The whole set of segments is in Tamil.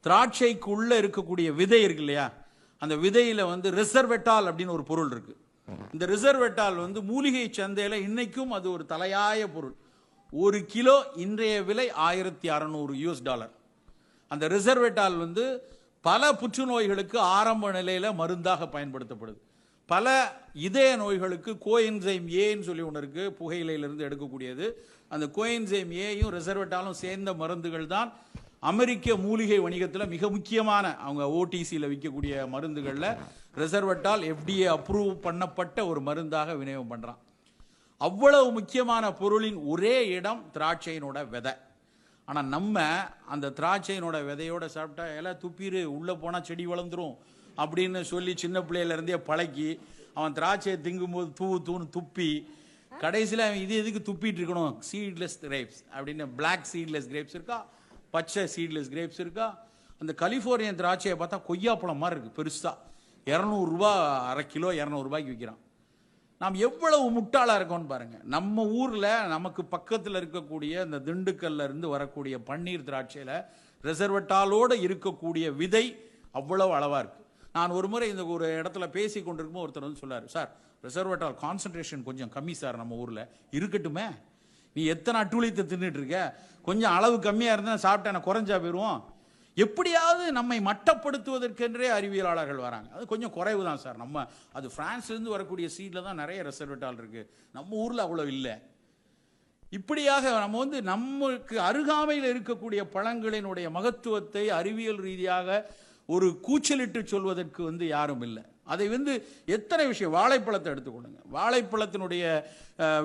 திராட்சைக்கு உள்ள இருக்கக்கூடிய விதை இருக்கு இல்லையா, அந்த விதையில வந்து ரிசர்வெட்டால் அப்படின்னு ஒரு பொருள் இருக்கு. இந்த ரிசர்வெட்டால் வந்து மூலிகை சந்தையில இன்னைக்கும் அது ஒரு தலையாய பொருள். 1 கிலோ இன்றைய விலை $1600. அந்த ரிசர்வெட்டால் வந்து பல புற்றுநோய்களுக்கு ஆரம்ப நிலையில மருந்தாக பயன்படுத்தப்படுது. பல இதய நோய்களுக்கு கோஎன்சைம் ஏன்னு சொல்லி ஒன்று இருக்கு, புகையிலிருந்து எடுக்கக்கூடியது. அந்த கோஎன்சைம் ஏயும் ரிசர்வெட்டாலும் சேர்ந்த மருந்துகள் தான் அமெரிக்க மூலிகை வணிகத்தில் மிக முக்கியமான அவங்க ஓடிசியில் விற்கக்கூடிய மருந்துகளில் ரிசர்வெட்டால் FDA அப்ரூவ் பண்ணப்பட்ட ஒரு மருந்தாக விநியோகம் பண்ணுறான். அவ்வளவு முக்கியமான பொருளின் ஒரே இடம் திராட்சையினோட விதை. ஆனால் நம்ம அந்த திராட்சையினோட விதையோட சாப்பிட்டா எல்லாம் துப்பிரு, உள்ளே போனால் செடி வளர்ந்துரும் அப்படின்னு சொல்லி சின்ன பிள்ளையிலேருந்தே பழக்கி அவன் திராட்சையை திங்கும்போது தூன்னு துப்பி கடைசியில் அவன் இது எதுக்கு துப்பிட்டு இருக்கணும், சீட்லெஸ் கிரேப்ஸ் அப்படின்னு. பிளாக் சீட்லெஸ் கிரேப்ஸ் இருக்கா, பச்சை சீட்லெஸ் கிரேப்ஸ் இருக்கா. அந்த கலிஃபோர்னியன் திராட்சையை பார்த்தா கொய்யாப்பழம் மாதிரி இருக்குது பெருசாக, $200 1/2 கிலோ $200 விற்கிறான். நாம் எவ்வளவு முட்டாளாக இருக்கோம்னு பாருங்கள். நம்ம ஊரில் நமக்கு பக்கத்தில் இருக்கக்கூடிய இந்த திண்டுக்கல்ல இருந்து வரக்கூடிய பன்னீர் திராட்சையில் ரிசர்வெட்டாலோடு இருக்கக்கூடிய விதை அவ்வளவு அளவாக இருக்குது. நான் ஒரு முறை இந்த ஒரு இடத்துல பேசி கொண்டிருக்கும்போது ஒருத்தர் வந்து சொல்லார், சார் ரிசர்வெட்டால் கான்சன்ட்ரேஷன் கொஞ்சம் கம்மி சார் நம்ம ஊரில். இருக்கட்டுமே, நீ எத்தனை அட்டூழியத்தை தின்னுட்டு இருக்க, கொஞ்சம் அளவு கம்மியாக இருந்தால் சாப்பிட்டா நான் குறைஞ்சா போயிடுவோம். எப்படியாவது நம்மை மட்டப்படுத்துவதற்கென்றே அறிவியலாளர்கள் வராங்க. அது கொஞ்சம் குறைவு தான் சார். நம்ம அது பிரான்ஸ்லேருந்து வரக்கூடிய சீடில் தான் நிறைய ரிசர்வெட்டால் இருக்குது, நம்ம ஊரில் அவ்வளோ இல்லை. இப்படியாக நம்ம வந்து நமக்கு அருகாமையில் இருக்கக்கூடிய பழங்களினுடைய மகத்துவத்தை அறிவியல் ரீதியாக ஒரு கூச்சலிட்டு சொல்வதற்கு வந்து யாரும் இல்லை. அதை வந்து எத்தனை விஷயம், வாழைப்பழத்தை எடுத்துக்கொள்ளுங்க. வாழைப்பழத்தினுடைய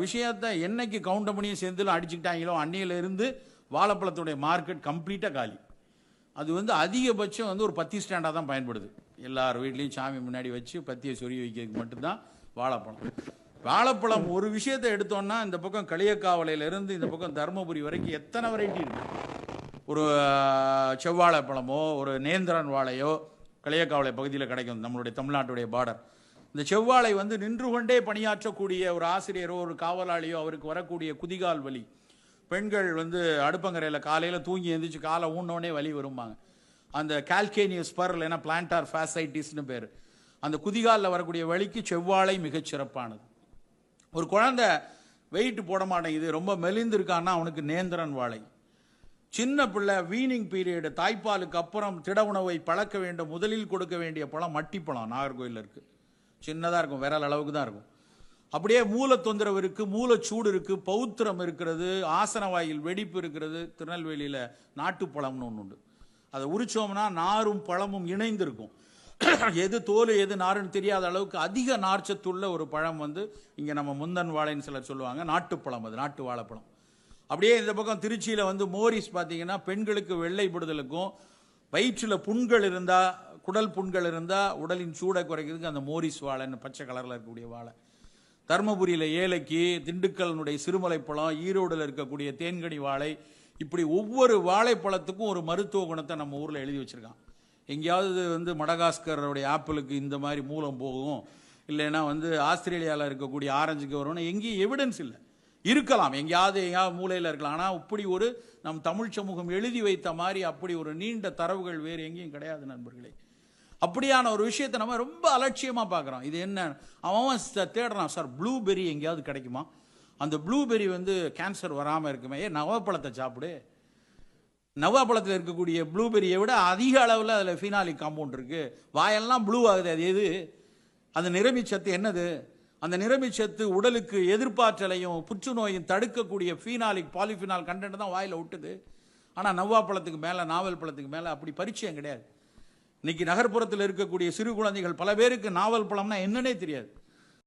விஷயத்தை என்னைக்கு கவுண்டமணியும் சேர்ந்துலாம் அடிச்சுக்கிட்டாங்களோ அன்னையிலிருந்து வாழைப்பழத்தினுடைய மார்க்கெட் கம்ப்ளீட்டாக காலி. அது வந்து அதிகபட்சம் வந்து ஒரு பத்தி ஸ்டாண்டாக தான் பயன்படுது. எல்லார் வீட்லேயும் சாமி முன்னாடி வச்சு பத்தியை சொறி வைக்கிறதுக்கு மட்டும்தான் வாழைப்பழம். வாழைப்பழம் ஒரு விஷயத்தை எடுத்தோம்னா இந்த பக்கம் களியக்காவலையிலிருந்து இந்த பக்கம் தருமபுரி வரைக்கும் எத்தனை வெரைட்டி இருக்கு. ஒரு செவ்வாழைப்பழமோ ஒரு நேந்திரன் வாழையோ களியக்காவலை பகுதியில் கிடைக்கும், நம்மளுடைய தமிழ்நாட்டுடைய பார்டர். இந்த செவ்வாழை வந்து நின்று கொண்டே பணியாற்றக்கூடிய ஒரு ஆசிரியரோ ஒரு காவலாளியோ அவருக்கு வரக்கூடிய குதிகால் வலி, பெண்கள் வந்து அடுப்பங்கரையில் காலையில் தூங்கி எழுந்திரிச்சு காலை ஊன்னோடனே வலி வரும்பாங்க. அந்த கால்கேனியஸ் ஸ்பர் இல்லைன்னா பிளான்டார் ஃபேசைட்டிஸ்னு பேர். அந்த குதிகாலில் வரக்கூடிய வலிக்கு செவ்வாழை மிகச்சிறப்பானது. ஒரு குழந்தை வெயிட் போட மாட்டேங்குது, ரொம்ப மெலிந்திருக்கான்னா அவனுக்கு நேந்திரன் வாழை. சின்ன பிள்ளை வீனிங் பீரியடு, தாய்ப்பாலுக்கு அப்புறம் திட உணவை பழக்க வேண்டும், முதலில் கொடுக்க வேண்டிய பழம் மட்டிப்பழம். நாகர்கோயிலில் இருக்குது, சின்னதாக இருக்கும், விரல் அளவுக்கு தான் இருக்கும். அப்படியே மூல தொந்தரவு இருக்குது, மூலச்சூடு இருக்குது, பௌத்திரம் இருக்கிறது, ஆசனவாயில் வெடிப்பு இருக்கிறது. திருநெல்வேலியில் நாட்டுப்பழம்னு ஒன்று உண்டு. அதை உரிச்சோம்னா நாரும் பழமும் இணைந்து இருக்கும். எது தோல் எது நாருன்னு தெரியாத அளவுக்கு அதிக நார்ச்சத்துள்ள ஒரு பழம் வந்து இங்கே நம்ம முந்தன் வாழைன்னு சிலர் சொல்லுவாங்க, நாட்டுப்பழம். அது நாட்டு வாழைப்பழம். அப்படியே இந்த பக்கம் திருச்சியில் வந்து மோரிஸ் பார்த்தீங்கன்னா பெண்களுக்கு வெள்ளைப்படுதலுக்கும் வயிற்றில் புண்கள் இருந்தால், குடல் புண்கள் இருந்தால் உடலின் சூடை குறைக்கிறதுக்கு அந்த மோரிஸ் வாழைன்னு பச்சை கலரில் இருக்கக்கூடிய வாழை. தருமபுரியில் ஏலக்கி, திண்டுக்கல்னுடைய சிறுமலைப்பழம், ஈரோடில் இருக்கக்கூடிய தேன்கனி வாழை, இப்படி ஒவ்வொரு வாழைப்பழத்துக்கும் ஒரு மருத்துவ குணத்தை நம்ம ஊரில் எழுதி வச்சுருக்கான். எங்கேயாவது வந்து மடகாஸ்கருடைய ஆப்பிளுக்கு இந்த மாதிரி மூலம் போகும், இல்லைன்னா வந்து ஆஸ்திரேலியாவில் இருக்கக்கூடிய ஆரஞ்சுக்கு வரும்னு எங்கேயும் எவிடன்ஸ் இல்லை. இருக்கலாம், எங்கேயாவது மூலையில் இருக்கலாம். ஆனால் இப்படி ஒரு நம் தமிழ் சமூகம் எழுதி வைத்த மாதிரி அப்படி ஒரு நீண்ட தரவுகள் வேறு எங்கேயும் கிடையாது நண்பர்களே. அப்படியான ஒரு விஷயத்தை நம்ம ரொம்ப அலட்சியமாக பார்க்குறோம். இது என்ன, அவன் தேடுறான், சார் ப்ளூபெரி எங்கேயாவது கிடைக்குமா, அந்த ப்ளூபெரி வந்து கேன்சர் வராமல் இருக்குமே, நவாப்பழத்தை சாப்பிடு. நவாப்பழத்தில் இருக்கக்கூடிய ப்ளூபெரியை விட அதிக அளவில் அதில் ஃபீனாலிக் காம்பவுண்ட் இருக்குது. வாயெல்லாம் ப்ளூ ஆகுது, அது எது? அந்த நிறமிச்சத்து என்னது? அந்த நிறமிச்சத்து உடலுக்கு எதிர்ப்பாற்றலையும் புற்றுநோயும் தடுக்கக்கூடிய ஃபீனாலிக் பாலிஃபினால் கண்டென்ட் தான் வாயில் விட்டுது. ஆனால் நவ்வாப்பழத்துக்கு மேலே, நாவல் பழத்துக்கு மேலே அப்படி பரிச்சயம் கிடையாது. இன்னைக்கு நகர்ப்புறத்தில் இருக்கக்கூடிய சிறு குழந்தைகள் பல பேருக்கு நாவல் பழம்னா என்னன்னே தெரியாது.